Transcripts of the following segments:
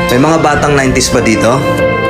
May mga batang 90s ba dito?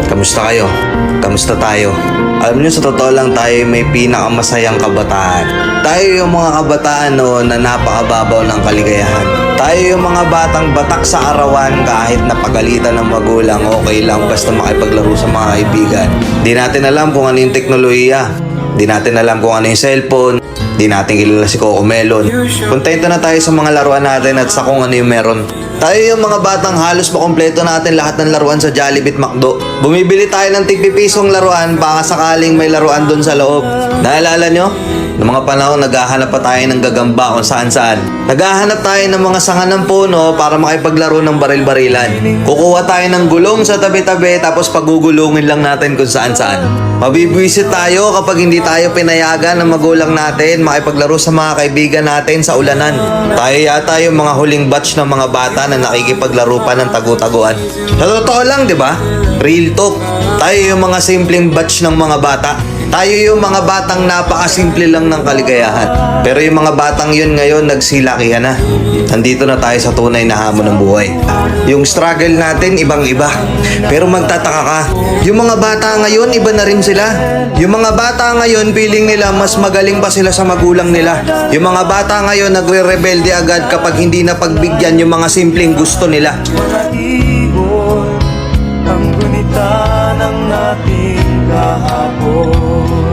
Kamusta kayo? Kamusta tayo? Alam niyo, sa totoo lang, tayo may pinakamasayang kabataan. Tayo yung mga kabataan noon na napakababaw ng kaligayahan. Tayo yung mga batang batak sa arawan kahit napagalitan ng magulang, okay lang basta makipaglaro sa mga kaibigan. Di natin alam kung ano yung teknolohiya. Di natin alam kung ano yung cellphone. Di natin kilala si Coco Melon. Kontento na tayo sa mga laruan natin at sa kung ano yung meron. Tayo yung mga batang halos makompleto natin lahat ng laruan sa Jollibee at McDo. Bumibili tayo ng tig-pipisong laruan baka sakaling may laruan doon sa loob. Naalala nyo? Noong mga panahon, naghahanap pa tayo ng gagamba kung saan-saan. Naghahanap tayo ng mga sanga ng puno para makipaglaro ng baril-barilan. Kukuha tayo ng gulong sa tabi-tabi tapos pagugulungin lang natin kung saan-saan. Mabibwisit tayo kapag hindi tayo pinayagan ng magulang natin makipaglaro sa mga kaibigan natin sa ulanan. Tayo yata yung mga huling batch ng mga bata na nakikipaglaro pa ng tagu-taguan. Sa totoo lang, di ba? Real talk. Tayo yung mga simpleng batch ng mga bata. Tayo yung mga batang napakasimple lang ng kaligayahan. Pero yung mga batang yun ngayon nagsilakihan na. Nandito na tayo sa tunay na hamon ng buhay. Yung struggle natin ibang-iba. Pero magtataka ka, yung mga bata ngayon iba na rin sila. Yung mga bata ngayon feeling nila mas magaling pa sila sa magulang nila. Yung mga bata ngayon nagre-rebelde agad kapag hindi na pagbigyan yung mga simpleng gusto nila. Ang gunita ng ating kahapon.